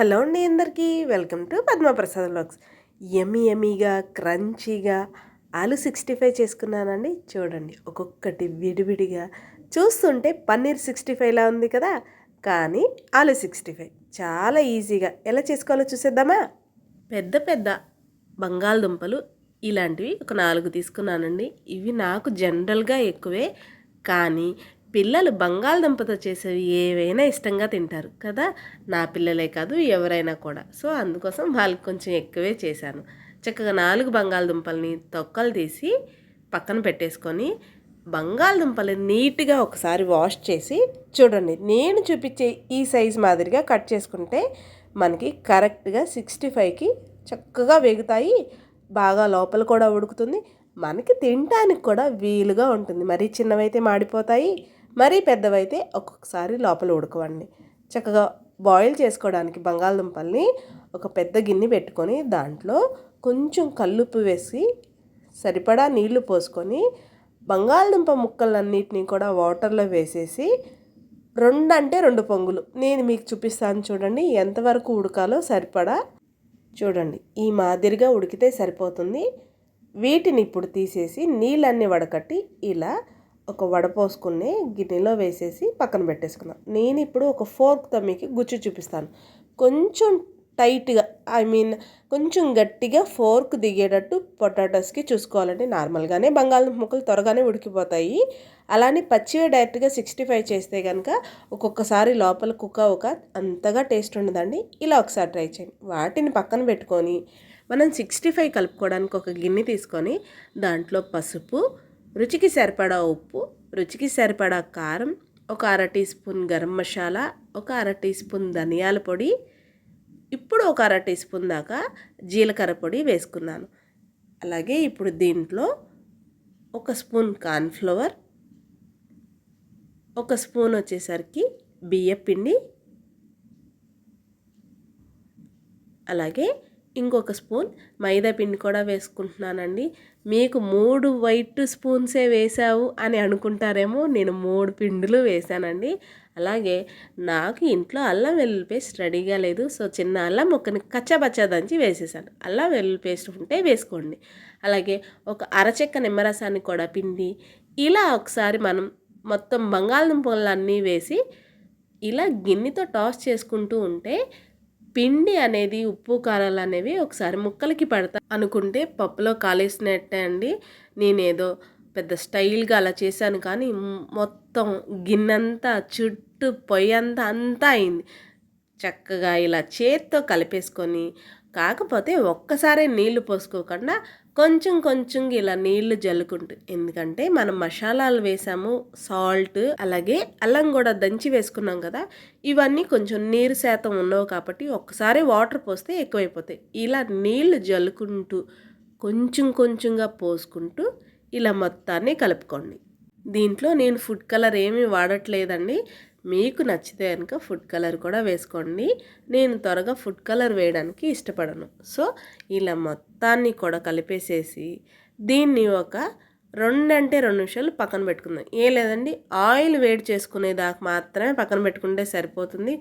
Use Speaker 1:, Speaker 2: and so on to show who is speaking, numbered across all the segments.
Speaker 1: Hello అండి అందరికీ welcome to Padma Prasad vlogs. యమ్మీగా క్రంచీగా ఆలు 65 చేసుకున్నానండి. చూడండి, ఒక్కొక్కటి విడివిడిగా చూస్తుంటే పన్నీర్ 65లా ఉంది కదా, కానీ ఆలు 65 చాలా ఈజీగా ఎలా చేసుకోవాలో చూసేద్దామా. పెద్ద పెద్ద బంగాళదుంపలు ఇలాంటివి ఒక 4 తీసుకున్నానండి. ఇవి నాకు జనరల్గా ఎక్కువే, కానీ పిల్లలు బంగాళదుంపతో చేసేవి ఏవైనా ఇష్టంగా తింటారు కదా, నా పిల్లలే కాదు ఎవరైనా కూడా. సో అందుకోసం వాళ్ళకి కొంచెం ఎక్కువే చేశాను. చక్కగా 4 బంగాళదుంపల్ని తొక్కలు తీసి పక్కన పెట్టేసుకొని, బంగాళదుంపలు నీట్గా ఒకసారి వాష్ చేసి, చూడండి నేను చూపించే ఈ సైజ్ మాదిరిగా కట్ చేసుకుంటే మనకి కరెక్ట్గా 65కి చక్కగా వేగుతాయి. బాగా లోపల కూడా ఉడుకుతుంది, మనకి తినడానికి కూడా వీలుగా ఉంటుంది. మరీ చిన్నవైతే మాడిపోతాయి, మరీ పెద్దవైతే ఒక్కొక్కసారి లోపల ఉడకవండి. చక్కగా బాయిల్ చేసుకోవడానికి బంగాళదుంపల్ని ఒక పెద్ద గిన్నె పెట్టుకొని, దాంట్లో కొంచెం కల్లుప్పు వేసి సరిపడా నీళ్లు పోసుకొని, బంగాళదుంప ముక్కలన్నిటినీ కూడా వాటర్లో వేసేసి 2 అంటే 2 పొంగులు నేను మీకు చూపిస్తాను. చూడండి ఎంతవరకు ఉడకాలో సరిపడా. చూడండి ఈ మాదిరిగా ఉడికితే సరిపోతుంది. వీటిని ఇప్పుడు తీసేసి నీళ్ళన్నీ వడకట్టి ఇలా ఒక వడపోసుకునే గిన్నెలో వేసేసి పక్కన పెట్టేసుకుందాం. నేను ఇప్పుడు ఒక ఫోర్క్తో మీకు గుచ్చి చూపిస్తాను. కొంచెం టైట్గా, కొంచెం గట్టిగా ఫోర్క్ దిగేటట్టు పొటాటోస్కి చూసుకోవాలండి. నార్మల్గానే బంగాళదుంప ముక్కలు త్వరగానే ఉడికిపోతాయి. అలానే పచ్చివే డైరెక్ట్గా 65 చేస్తే కనుక ఒక్కొక్కసారి లోపల కుక్ అవ్వక అంతగా టేస్ట్ ఉండదండి. ఇలా ఒకసారి ట్రై చేయండి. వాటిని పక్కన పెట్టుకొని మనం 65 కలుపుకోవడానికి ఒక గిన్నె తీసుకొని, దాంట్లో పసుపు, రుచికి సరిపడా ఉప్పు, రుచికి సరిపడా కారం, ఒక 1/2 టీ స్పూన్ గరం మసాలా, ఒక 1/2 టీ స్పూన్ ధనియాల పొడి, ఇప్పుడు ఒక 1/2 టీ స్పూన్ దాకా జీలకర్ర పొడి వేసుకున్నాను. అలాగే ఇప్పుడు దీంట్లో ఒక స్పూన్ కార్న్ఫ్లవర్, ఒక స్పూన్ వచ్చేసరికి బియ్యపిండి, అలాగే ఇంకొక స్పూన్ మైదా పిండి కూడా వేసుకుంటున్నానండి. మీకు 3 వైట్ స్పూన్సే వేసావు అని అనుకుంటారేమో, నేను 3 పిండులు వేసానండి. అలాగే నాకు ఇంట్లో అల్లం వెల్లుల్లి పేస్ట్ రెడీగా లేదు, సో చిన్న అల్లం ముక్కని కచ్చాబచ్చా దంచి వేసేసాను. అల్లం వెల్లుల్లి పేస్ట్ ఉంటే వేసుకోండి. అలాగే ఒక అరచెక్క నిమ్మరసాన్ని కూడా పిండి ఇలా ఒకసారి మనం మొత్తం బంగాళదుంపలన్నీ వేసి ఇలా గిన్నెతో టాస్ చేసుకుంటూ ఉంటే పిండి అనేది, ఉప్పు కారాలు అనేవి ఒకసారి ముక్కలకి పడతా అనుకుంటే పప్పులో కాలేసినట్టే అండి. నేనేదో పెద్ద స్టైల్గా అలా చేశాను, కానీ మొత్తం గిన్నెంతా చుట్టూ పొయ్యంతా అయింది. చక్కగా ఇలా చేత్తో కలిపేసుకొని, కాకపోతే ఒక్కసారే నీళ్లు పోసుకోకుండా కొంచెం కొంచెం ఇలా నీళ్లు జల్లుకుంటూ, ఎందుకంటే మనం మసాలాలు వేసాము, సాల్ట్ అలాగే అల్లం కూడా దంచి వేసుకున్నాం కదా, ఇవన్నీ కొంచెం నీరు శాతం ఉండవు కాబట్టి ఒక్కసారి వాటర్ పోస్తే ఎక్కువైపోతాయి. ఇలా నీళ్లు జల్లుకుంటూ కొంచెం కొంచెంగా పోసుకుంటూ ఇలా మొత్తాన్ని కలుపుకోండి. దీంట్లో నేను ఫుడ్ కలర్ ఏమీ వాడట్లేదండి. మీకు నచ్చితే కనుక ఫుడ్ కలర్ కూడా వేసుకోండి. నేను త్వరగా ఫుడ్ కలర్ వేయడానికి ఇష్టపడను. సో ఇలా మొత్తాన్ని కూడా కలిపేసేసి దీన్ని ఒక 2 అంటే 2 నిమిషాలు పక్కన పెట్టుకుందాం. ఏం లేదండి, ఆయిల్ వేడి చేసుకునేదాకా మాత్రమే పక్కన పెట్టుకుంటే సరిపోతుంది.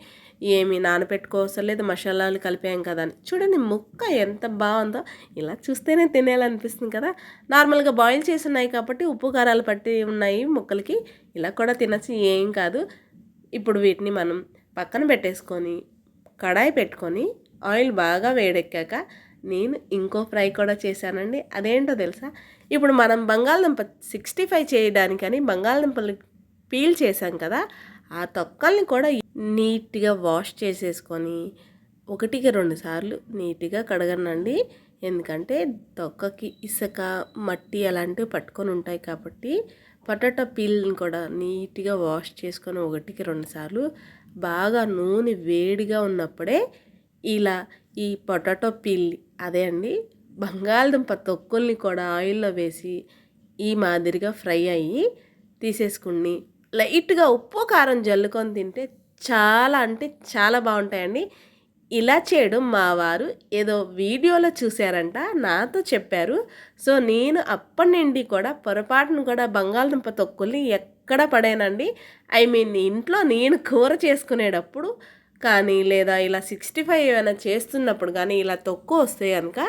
Speaker 1: ఏమి నానబెట్టుకోవసరం లేదు, మసాలాలు కలిపాం కదా అని. చూడండి ముక్క ఎంత బాగుందో, ఇలా చూస్తేనే తినేయాలనిపిస్తుంది కదా. నార్మల్గా బాయిల్ చేసి ఉన్నాయి కాబట్టి ఉప్పు కారాలు పట్టి ఉన్నాయి ముక్కలకి, ఇలా కూడా తినచ్చు, ఏం కాదు. ఇప్పుడు వీటిని మనం పక్కన పెట్టేసుకొని కడాయి పెట్టుకొని ఆయిల్ బాగా వేడెక్కాక నేను ఇంకో ఫ్రై కూడా చేశానండి. అదేంటో తెలుసా, ఇప్పుడు మనం బంగాళదుంప 65 చేయడానికని బంగాళదుంపలు పీల్ చేసాం కదా, ఆ తొక్కల్ని కూడా నీట్గా వాష్ చేసేసుకొని 1కి 2 సార్లు నీట్గా కడగనండి. ఎందుకంటే తొక్కకి ఇసుక, మట్టి అలాంటివి పట్టుకొని ఉంటాయి కాబట్టి పొటాటో పీల్ని కూడా నీట్గా వాష్ చేసుకొని 1కి 2 సార్లు బాగా నూనె వేడిగా ఉన్నప్పుడే ఇలా ఈ పొటాటో పీల్, అదే అండి బంగాళదుంప తొక్కుల్ని కూడా ఆయిల్లో వేసి ఈ మాదిరిగా ఫ్రై అయ్యి తీసేసుకుని లైట్గా ఉప్పు కారం జల్లుకొని తింటే చాలా అంటే చాలా బాగుంటాయండి. ఇలా చేయడం మా వారు ఏదో వీడియోలో చూశారంట, నాతో చెప్పారు. సో నేను అప్పటి నుండి కూడా పొరపాటును కూడా బంగాళదుంప తొక్కుల్ని ఎక్కడ పడేనండి. ఇంట్లో నేను కూర చేసుకునేటప్పుడు కానీ లేదా ఇలా 65 ఏమైనా చేస్తున్నప్పుడు కానీ ఇలా తొక్కు వస్తే కనుక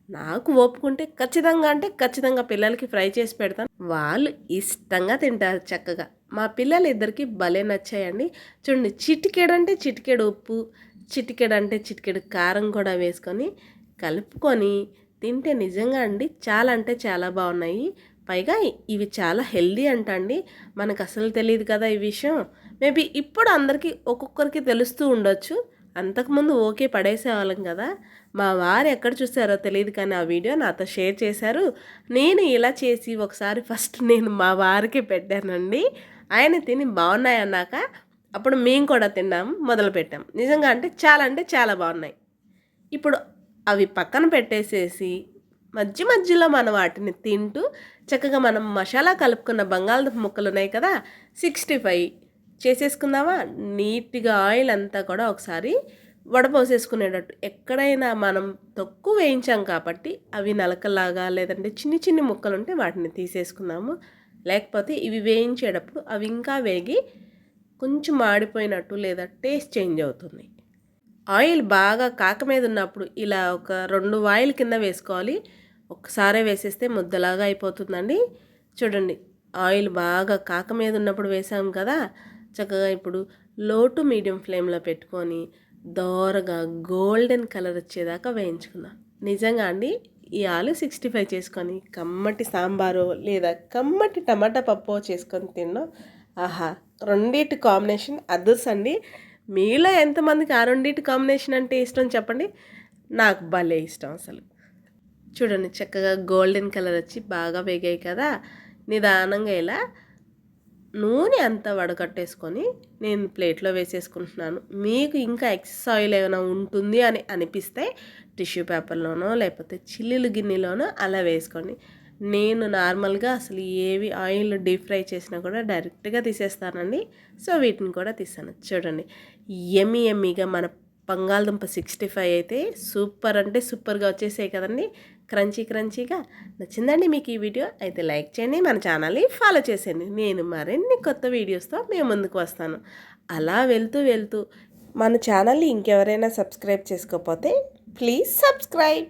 Speaker 1: నాకు ఒప్పుకుంటే ఖచ్చితంగా అంటే ఖచ్చితంగా పిల్లలకి ఫ్రై చేసి పెడతాను. వాళ్ళు ఇష్టంగా తింటారు చక్కగా. మా పిల్లలు ఇద్దరికి భలే నచ్చాయండి. చూడండి, చిటికెడు అంటే చిటికెడు ఉప్పు, చిటికెడు అంటే చిటికెడు కారం కూడా వేసుకొని కలుపుకొని తింటే నిజంగా అండి చాలా అంటే చాలా బాగున్నాయి. పైగా ఇవి చాలా హెల్దీ అంట అండి. మనకు అసలు తెలియదు కదా ఈ విషయం. మేబీ ఇప్పుడు అందరికీ ఒక్కొక్కరికి తెలుస్తూ ఉండొచ్చు. అంతకుముందు ఓకే పడేసేవాళ్ళం కదా. మా వారు ఎక్కడ చూసారో తెలియదు కానీ ఆ వీడియో నాతో షేర్ చేశారు. నేను ఇలా చేసి ఒకసారి ఫస్ట్ నేను మా వారికి పెట్టానండి. ఆయన తిని బాగున్నాయన్నాక అప్పుడు మేము కూడా తిన్నాము, మొదలుపెట్టాం. నిజంగా అంటే చాలా బాగున్నాయి. ఇప్పుడు అవి పక్కన పెట్టేసేసి మధ్య మధ్యలో మనం వాటిని తింటూ చక్కగా మనం మసాలా కలుపుకున్న బంగాళదుంప ముక్కలు ఉన్నాయి కదా, 65 చేసేసుకుందామా. నీట్గా ఆయిల్ అంతా కూడా ఒకసారి వడపోసేసుకునేటట్టు. ఎక్కడైనా మనం తక్కువ వేయించాం కాబట్టి అవి నలకలాగా లేదంటే చిన్ని చిన్ని ముక్కలు ఉంటే వాటిని తీసేసుకుందాము. లేకపోతే ఇవి వేయించేటప్పుడు అవి ఇంకా వేగి కొంచెం మాడిపోయినట్టు లేదా టేస్ట్ చేంజ్ అవుతుంది. ఆయిల్ బాగా కాక మీద ఉన్నప్పుడు ఇలా ఒక 2 వాయిల్ కింద వేసుకోవాలి. ఒక్కసారే వేసేస్తే ముద్దలాగా అయిపోతుందండి. చూడండి, ఆయిల్ బాగా కాక మీద ఉన్నప్పుడు వేసాం కదా. చక్కగా ఇప్పుడు లో టు మీడియం ఫ్లేమ్లో పెట్టుకొని దోరగా గోల్డెన్ కలర్ వచ్చేదాకా వేయించుకుందాం. నిజంగా అండి, ఈ ఆలు 65 చేసుకొని కమ్మటి సాంబారో లేదా కమ్మటి టమాటా పప్పు చేసుకొని తిన్నాం. ఆహా, రెండిటి కాంబినేషన్ అదర్స్ అండి. మీలో ఎంతమందికి ఆ రెండిటి కాంబినేషన్ అంటే ఇష్టం చెప్పండి. నాకు భలే ఇష్టం అసలు. చూడండి, చక్కగా గోల్డెన్ కలర్ వచ్చి బాగా వేగాయి కదా. నిదానంగా ఇలా నూనె అంతా వడకట్టేసుకొని నేను ప్లేట్లో వేసేసుకుంటున్నాను. మీకు ఇంకా ఎక్సెస్ ఆయిల్ ఏమైనా ఉంటుంది అని అనిపిస్తే టిష్యూ పేపర్లోనో లేకపోతే చిల్లులు గిన్నెలోనో అలా వేసుకోండి. నేను నార్మల్గా అసలు ఏవి ఆయిల్ డీప్ ఫ్రై చేసినా కూడా డైరెక్ట్గా తీసేస్తానండి. సో వీటిని కూడా తీస్తాను. చూడండి, ఎమ్మీగా మన బంగాళదుంప 65 అయితే సూపర్ అంటే సూపర్గా వచ్చేసాయి కదండి. క్రంచీగా నచ్చిందండి మీకు ఈ వీడియో అయితే లైక్ చేయండి, మన ఛానల్ని ఫాలో చేసేయండి. నేను మరిన్ని కొత్త వీడియోస్తో మేము ముందుకు వస్తాను. అలా వెళ్తూ మన ఛానల్ని ఇంకెవరైనా సబ్స్క్రైబ్ చేసుకోకపోతే ప్లీజ్ సబ్స్క్రైబ్.